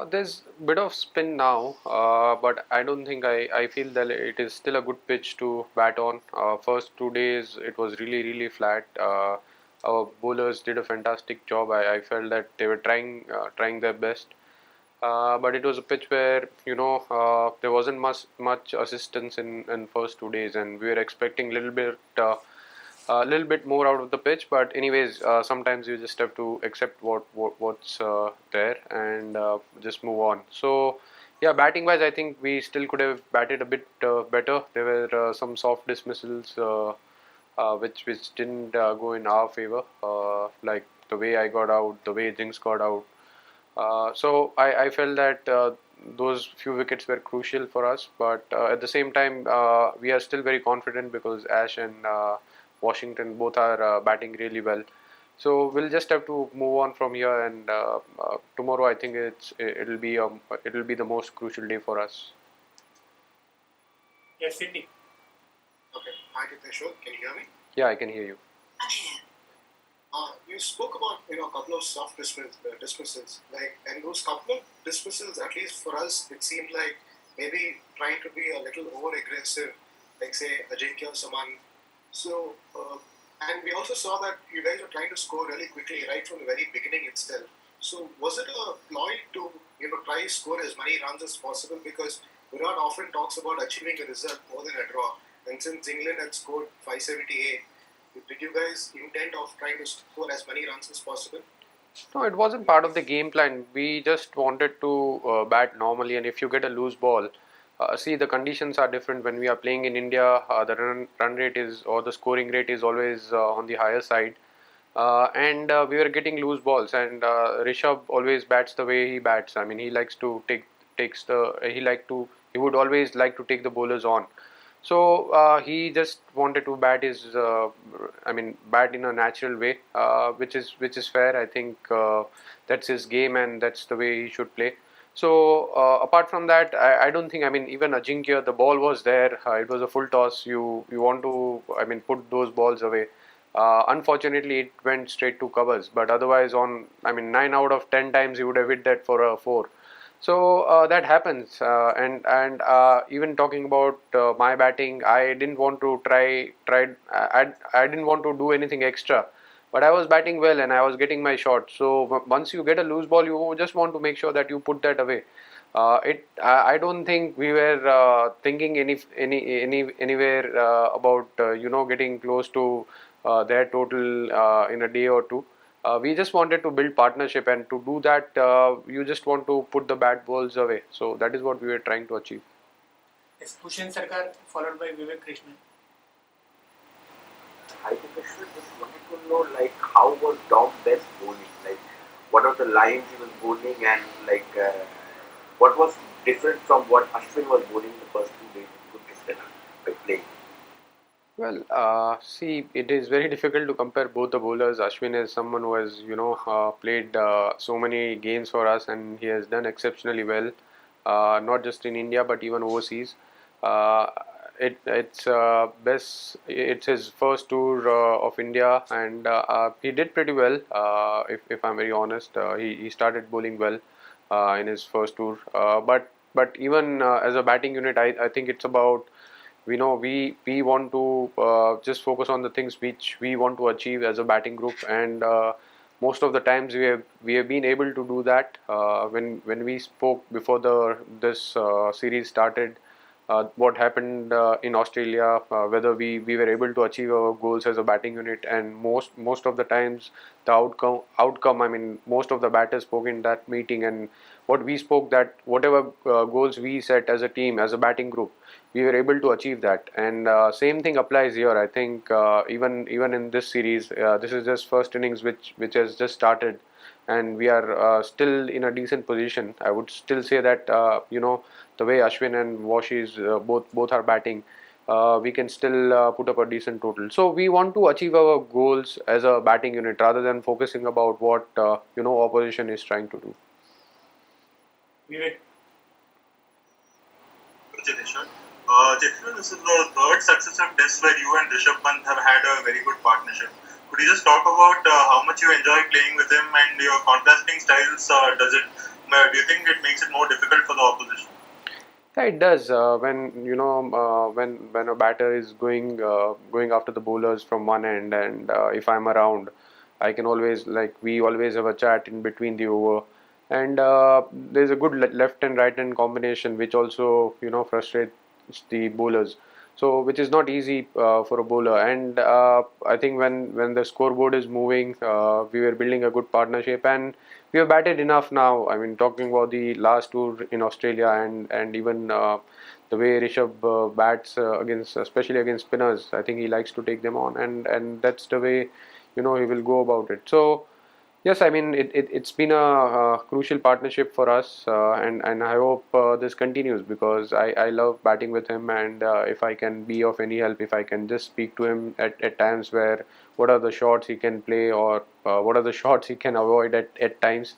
There's a bit of spin now, but I don't think I feel that it is still a good pitch to bat on. First 2 days it was really flat. Our bowlers did a fantastic job. I felt that they were trying their best. But it was a pitch where there wasn't much assistance in first 2 days, and we were expecting a little bit more out of the pitch. But anyways, sometimes you just have to accept what's there and just move on. So yeah, batting wise, I think we still could have batted a bit better. There were some soft dismissals which didn't go in our favor, like the way I got out, the way Jinx got out. So I felt that those few wickets were crucial for us, but at the same time, we are still very confident because Ash and Washington both are batting really well. So we'll just have to move on from here, and tomorrow I think it'll be the most crucial day for us. Yes, Sydney. Okay. Hi, Cheteshwar. Can you hear me? Yeah, I can hear you. You spoke about a couple of soft dismissals, like, and those couple of dismissals, at least for us, it seemed like maybe trying to be a little over aggressive, like say Ajinkya Saman. So, and we also saw that you guys were trying to score really quickly right from the very beginning itself. So, was it a ploy to try to score as many runs as possible? Because Virat often talks about achieving a result more than a draw, and since England had scored 578. Did you guys intend of trying to score as many runs as possible? No, it wasn't part of the game plan. We just wanted to bat normally, and if you get a loose ball, see the conditions are different when we are playing in India. The run rate is or the scoring rate is always on the higher side, and we were getting loose balls. And Rishabh always bats the way he bats. I mean, he likes to takes the he would always like to take the bowlers on. So he just wanted to bat in a natural way, which is fair. I think that's his game and that's the way he should play. So apart from that, I don't think. I mean, even Ajinkya, the ball was there. It was a full toss. You want to, I mean, put those balls away. Unfortunately, it went straight to covers. But otherwise, 9 out of 10 times he would have hit that for a four. So that happens, and even talking about my batting, I didn't want to I didn't want to do anything extra, but I was batting well and I was getting my shot. So once you get a loose ball, you just want to make sure that you put that away. I don't think we were thinking anywhere about getting close to their total in a day or two. We just wanted to build partnership, and to do that, you just want to put the bad balls away. So that is what we were trying to achieve. Yes, Hussain Sarkar, followed by Vivek Krishnan. I think I should just wanted to know, like, how was Dom Best bowling? Like, what are the lines he was bowling, and like, what was different from what Ashwin was bowling the first 2 days? If you could just tell us by playing. Well, see, it is very difficult to compare both the bowlers. Ashwin is someone who has, played so many games for us, and he has done exceptionally well, not just in India but even overseas. Uh, it's his first tour of India, and he did pretty well. If I'm very honest, he started bowling well in his first tour. But even as a batting unit, I think it's about we want to just focus on the things which we want to achieve as a batting group, and most of the times we have been able to do that. When we spoke before the this series started, what happened in Australia, whether we were able to achieve our goals as a batting unit, and most of the times the outcome, I mean, most of the batters spoke in that meeting, and what we spoke, that whatever goals we set as a team, as a batting group, we were able to achieve that. And same thing applies here. I think even in this series, this is just first innings which has just started, and we are still in a decent position. I would still say that the way Ashwin and Washies both are batting, we can still put up a decent total. So we want to achieve our goals as a batting unit rather than focusing about what opposition is trying to do. Vivek. Cheteshwar. Cheteshwar, this is the third successive test where you and Rishabh Pant have had a very good partnership. Could you just talk about how much you enjoy playing with him and your contrasting styles? Does it do you think it makes it more difficult for the opposition? Yeah, it does. When a batter is going after the bowlers from one end, and if I'm around, I can always, like, we always have a chat in between the over, and there's a good left and right hand combination, which also frustrates the bowlers. So which is not easy for a bowler, and I think when the scoreboard is moving, we were building a good partnership, and we have batted enough now. I mean, talking about the last tour in Australia, and even the way Rishabh bats against, especially against spinners, I think he likes to take them on, and that's the way he will go about it. So yes, I mean it's been a crucial partnership for us, and I hope this continues, because I love batting with him, and if I can be of any help, if I can just speak to him at times where what are the shots he can play, or what are the shots he can avoid at times.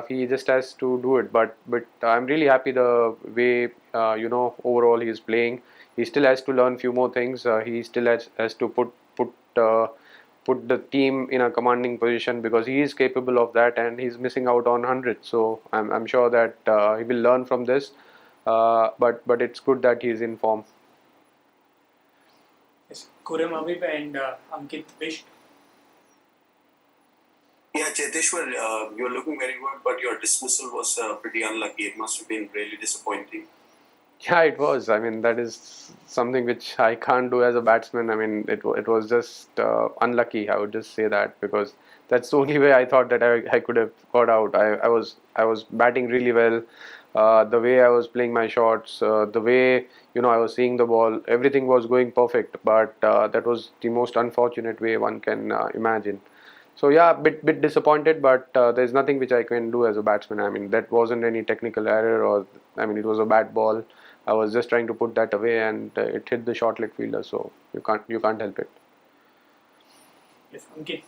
He just has to do it, but I'm really happy the way overall he's playing. He still has to learn few more things. He still has to put the team in a commanding position, because he is capable of that, and he's missing out on hundreds. So I'm sure that he will learn from this. But it's good that he's in form. Yes. Kurem Habib and Ankit Bish. Yeah, Cheteshwar, you're looking very good, but your dismissal was pretty unlucky. It must have been really disappointing. Yeah, it was. I mean, that is something which I can't do as a batsman. I mean, it was just unlucky. I would just say that, because that's the only way I thought that I could have got out. I was batting really well. The way I was playing my shots, the way I was seeing the ball, everything was going perfect. But that was the most unfortunate way one can imagine. So yeah, bit disappointed, but there's nothing which I can do as a batsman. I mean, that wasn't any technical error, or I mean, it was a bad ball. I was just trying to put that away, and it hit the short leg fielder. So you can't help it. Yes, Ankit.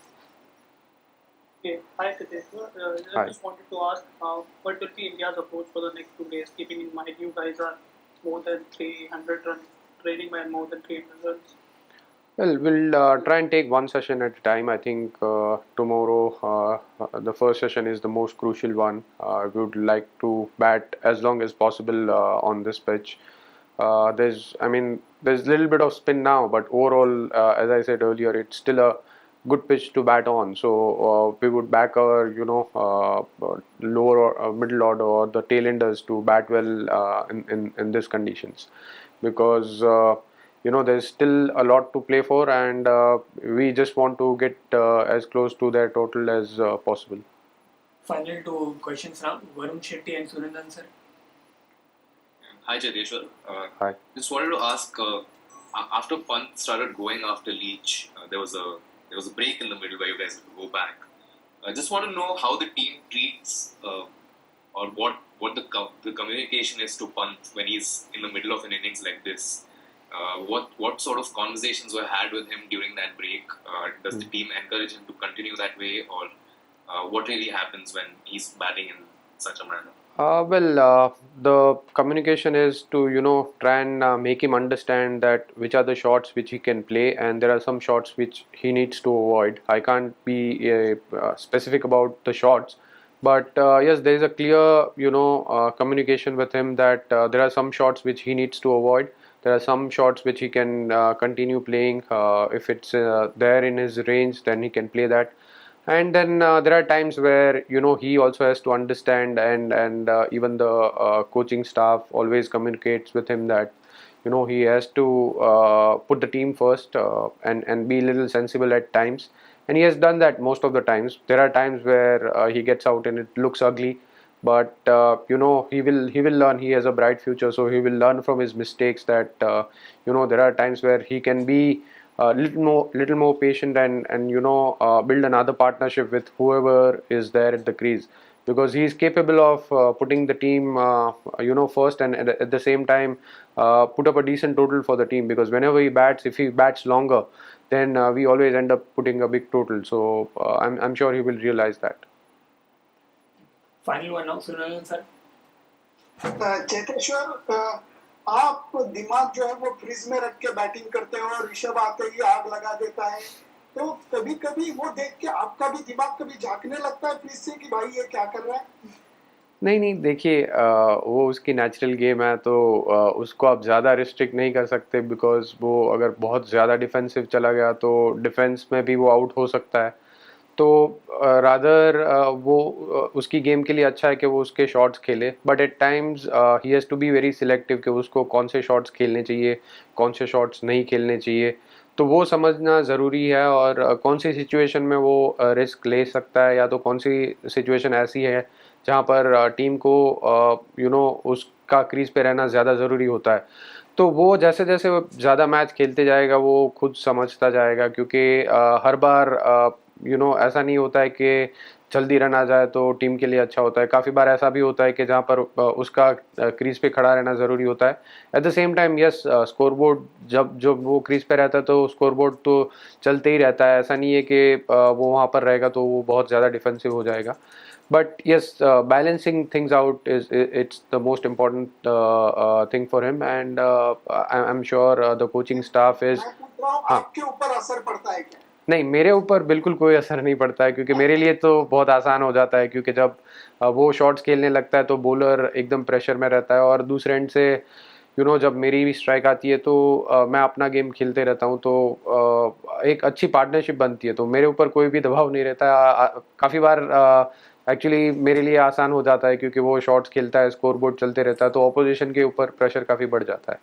Okay. Hi, Cheteshwar. Hi. I just wanted to ask, what will be India's approach for the next 2 days, keeping in mind you guys are more than 300 runs, trailing by more than 300 runs? Well, we'll try and take one session at a time. I think tomorrow, the first session is the most crucial one. We would like to bat as long as possible on this pitch. There's a little bit of spin now, but overall, as I said earlier, it's still a good pitch to bat on. So we would back our, lower or middle order, or the tailenders, to bat well in these conditions, because there's still a lot to play for, and we just want to get as close to their total as possible. Final two questions now. Varun Shetty and Surendran sir. Hi Cheteshwar. Hi. Just wanted to ask, after Pant started going after Leach, there was a break in the middle where you guys had to go back. I just want to know how the team treats or what the communication is to Pant when he's in the middle of an innings like this. What sort of conversations were had with him during that break? Does the team encourage him to continue that way, or what really happens when he's batting in such a manner? The communication is to try and make him understand that which are the shots which he can play, and there are some shots which he needs to avoid. I can't be specific about the shots, but yes, there is a clear communication with him that there are some shots which he needs to avoid. There are some shots which he can continue playing. If it's there in his range, then he can play that. And then there are times where he also has to understand, and even the coaching staff always communicates with him that he has to put the team first, and be a little sensible at times. And he has done that most of the times. There are times where he gets out and it looks ugly, but he will learn. He has a bright future, so he will learn from his mistakes. That there are times where he can be little more patient, and build another partnership with whoever is there at the crease, because he is capable of putting the team first, and at the same time put up a decent total for the team, because whenever he bats, if he bats longer, then we always end up putting a big total. So I'm sure he will realize that. Final one now, Surendran sir. Cheteshwar, आप दिमाग जो है वो fridge में रख के batting करते हो और ऋषभ आते ही आग लगा देता है, तो कभी कभी वो देख के आपका भी दिमाग कभी झांकने लगता है फ्रिज से कि भाई ये क्या कर रहा है? नहीं नहीं, देखिए वो उसकी नेचुरल गेम है, तो उसको आप ज़्यादा रिस्ट्रिक्ट नहीं कर सकते, बिकॉज वो अगर बहुत ज़्यादा डिफेंसिव चला गया तो डिफेंस में भी वो आउट हो सकता है। तो रादर वो उसकी गेम के लिए अच्छा है कि वो उसके शॉट्स खेले, but at times he has to be very selective कि उसको कौन से शॉट्स खेलने चाहिए, कौन से शॉट्स नहीं खेलने चाहिए। तो वो समझना ज़रूरी है, और कौन सी सिचुएशन में वो रिस्क ले सकता है, या तो कौन सी सिचुएशन ऐसी है जहाँ पर टीम को उसका क्रीज पे रहना ज़्यादा ज़रूरी होता है। तो वो जैसे जैसे वो ज़्यादा मैच खेलते जाएगा वो खुद समझता जाएगा, क्योंकि हर बार ऐसा नहीं होता है कि जल्दी रन आ जाए तो टीम के लिए अच्छा होता है। काफ़ी बार ऐसा भी होता है कि जहाँ पर उसका क्रीज पे खड़ा रहना ज़रूरी होता है। At the same time yes, scoreboard जब जब वो क्रीज पे रहता है तो स्कोरबोर्ड तो चलते ही रहता है। ऐसा नहीं है कि वो वहाँ पर रहेगा तो वो बहुत ज़्यादा डिफेंसिव हो जाएगा। But yes, balancing things out it's the most important thing for him, and I'm sure the coaching staff is. मैं पूछ रहा हूँ हाँ, आपके ऊपर असर पड़ता है क्या? नहीं, मेरे ऊपर बिल्कुल कोई असर नहीं पड़ता है, क्योंकि मेरे लिए तो बहुत आसान हो जाता है, क्योंकि जब वो शॉट्स खेलने लगता है तो बॉलर एकदम प्रेशर में रहता है, और दूसरे एंड से जब मेरी भी स्ट्राइक आती है तो मैं अपना गेम खेलते रहता हूँ, तो एक अच्छी पार्टनरशिप बनती है, तो मेरे ऊपर कोई भी दबाव नहीं रहता है। काफ़ी बार एक्चुअली मेरे लिए आसान हो जाता है, क्योंकि वो शॉट्स खेलता है, स्कोरबोर्ड चलते रहता है, तो ऑपोजिशन के ऊपर प्रेशर काफ़ी बढ़ जाता है।